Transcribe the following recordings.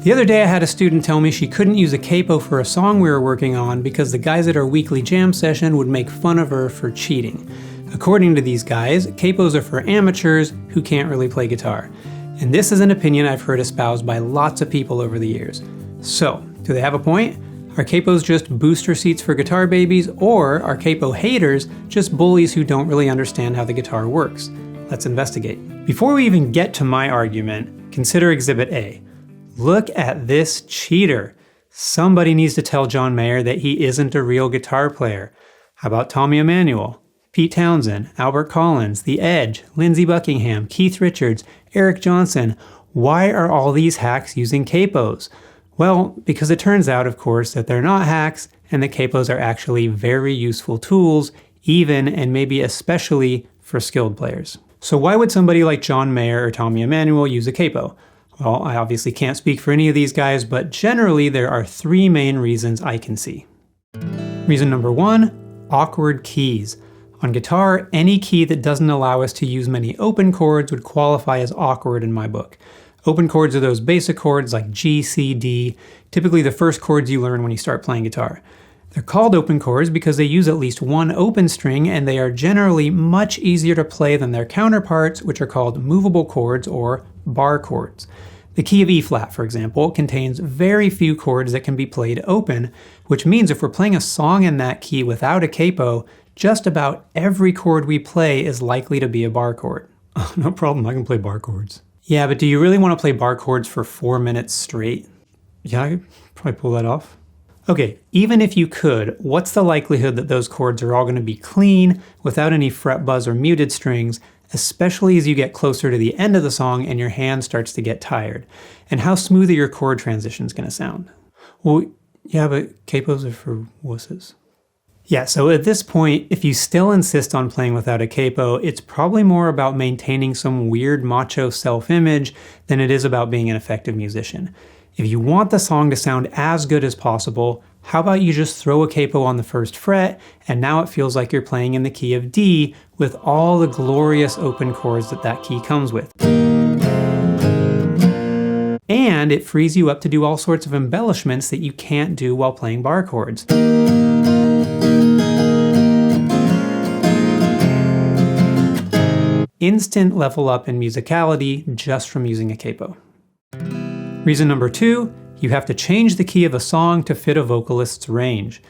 The other day I had a student tell me she couldn't use a capo for a song we were working on because the guys at our weekly jam session would make fun of her for cheating. According to these guys, capos are for amateurs who can't really play guitar. And this is an opinion I've heard espoused by lots of people over the years. So, do they have a point? Are capos just booster seats for guitar babies, or are capo haters just bullies who don't really understand how the guitar works? Let's investigate. Before we even get to my argument, consider Exhibit A. Look at this cheater. Somebody needs to tell John Mayer that he isn't a real guitar player. How about Tommy Emmanuel, Pete Townsend, Albert Collins, The Edge, Lindsey Buckingham, Keith Richards, Eric Johnson? Why are all these hacks using capos? Well, because it turns out, of course, that they're not hacks, and the capos are actually very useful tools, even and maybe especially for skilled players. So why would somebody like John Mayer or Tommy Emmanuel use a capo? Well, I obviously can't speak for any of these guys, but generally there are three main reasons I can see. Reason number one, awkward keys. On guitar, any key that doesn't allow us to use many open chords would qualify as awkward in my book. Open chords are those basic chords like G, C, D, typically the first chords you learn when you start playing guitar. They're called open chords because they use at least one open string, and they are generally much easier to play than their counterparts, which are called movable chords or bar chords. The key of E flat, for example, contains very few chords that can be played open, which means if we're playing a song in that key without a capo, just about every chord we play is likely to be a bar chord. Oh, no problem, I can play bar chords. Yeah, but do you really want to play bar chords for 4 minutes straight? Yeah, I could probably pull that off. Okay, even if you could, what's the likelihood that those chords are all going to be clean, without any fret buzz or muted strings, especially as you get closer to the end of the song and your hand starts to get tired? And how smooth are your chord transitions going to sound? Well, yeah, but capos are for wusses. Yeah, so at this point, if you still insist on playing without a capo, it's probably more about maintaining some weird macho self-image than it is about being an effective musician. If you want the song to sound as good as possible, how about you just throw a capo on the first fret, and now it feels like you're playing in the key of D with all the glorious open chords that key comes with. And it frees you up to do all sorts of embellishments that you can't do while playing bar chords. Instant level up in musicality just from using a capo. Reason number two, you have to change the key of a song to fit a vocalist's range.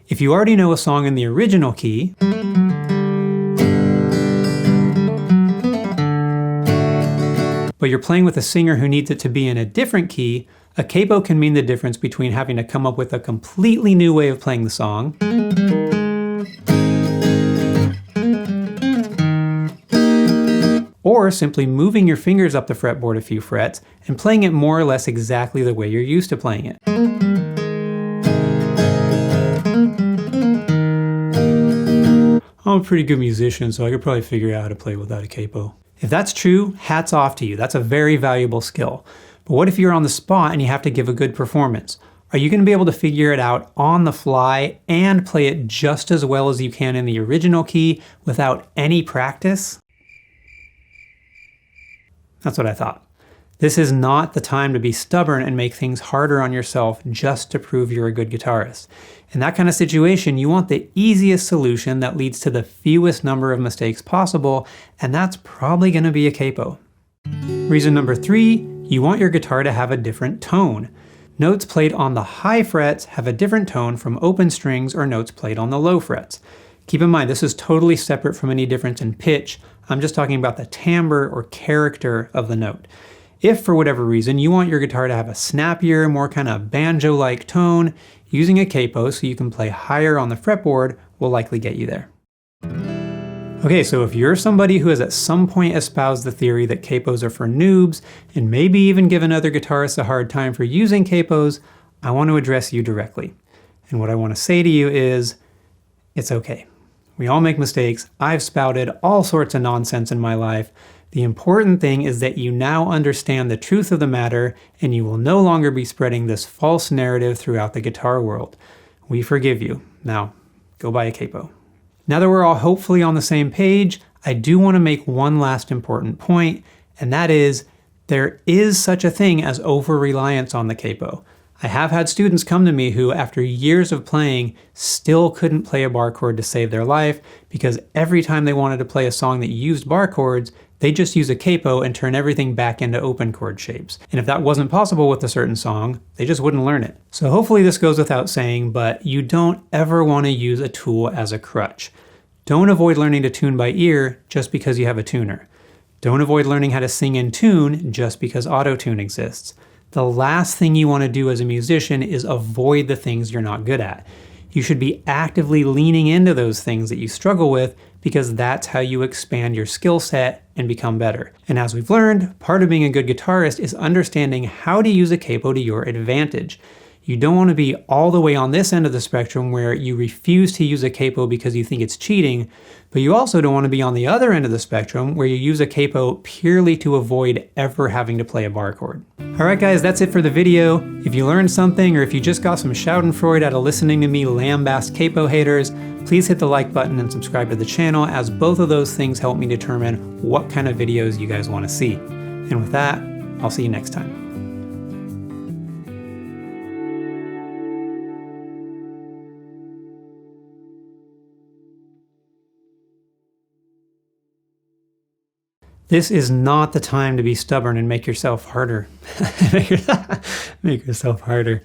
If you already know a song in the original key, but you're playing with a singer who needs it to be in a different key, a capo can mean the difference between having to come up with a completely new way of playing the song or simply moving your fingers up the fretboard a few frets and playing it more or less exactly the way you're used to playing it. I'm a pretty good musician, so I could probably figure out how to play without a capo. If that's true, hats off to you. That's a very valuable skill. But what if you're on the spot and you have to give a good performance? Are you going to be able to figure it out on the fly and play it just as well as you can in the original key without any practice? That's what I thought. This is not the time to be stubborn and make things harder on yourself just to prove you're a good guitarist. In that kind of situation, you want the easiest solution that leads to the fewest number of mistakes possible, and that's probably going to be a capo. Reason number three, you want your guitar to have a different tone. Notes played on the high frets have a different tone from open strings or notes played on the low frets. Keep in mind, this is totally separate from any difference in pitch. I'm just talking about the timbre or character of the note. If for whatever reason you want your guitar to have a snappier, more kind of banjo-like tone, using a capo so you can play higher on the fretboard will likely get you there. Okay, so if you're somebody who has at some point espoused the theory that capos are for noobs, and maybe even given other guitarists a hard time for using capos, I want to address you directly. And what I want to say to you is, it's okay. We all make mistakes. I've spouted all sorts of nonsense in my life. The important thing is that you now understand the truth of the matter, and you will no longer be spreading this false narrative throughout the guitar world. We forgive you. Now, go buy a capo. Now that we're all hopefully on the same page, I do want to make one last important point, and that is, There is such a thing as over-reliance on the capo. I have had students come to me who, after years of playing, still couldn't play a bar chord to save their life because every time they wanted to play a song that used bar chords, they just use a capo and turn everything back into open chord shapes. And if that wasn't possible with a certain song, they just wouldn't learn it. So hopefully this goes without saying, but you don't ever want to use a tool as a crutch. Don't avoid learning to tune by ear just because you have a tuner. Don't avoid learning how to sing in tune just because auto-tune exists. The last thing you want to do as a musician is avoid the things you're not good at. You should be actively leaning into those things that you struggle with because that's how you expand your skill set and become better. And as we've learned, part of being a good guitarist is understanding how to use a capo to your advantage. You don't want to be all the way on this end of the spectrum where you refuse to use a capo because you think it's cheating, but you also don't want to be on the other end of the spectrum where you use a capo purely to avoid ever having to play a bar chord. Alright guys, that's it for the video. If you learned something or if you just got some schadenfreude out of listening to me lambaste capo haters, please hit the like button and subscribe to the channel, as both of those things help me determine what kind of videos you guys want to see. And with that, I'll see you next time. This is not the time to be stubborn and make yourself harder. Make yourself harder.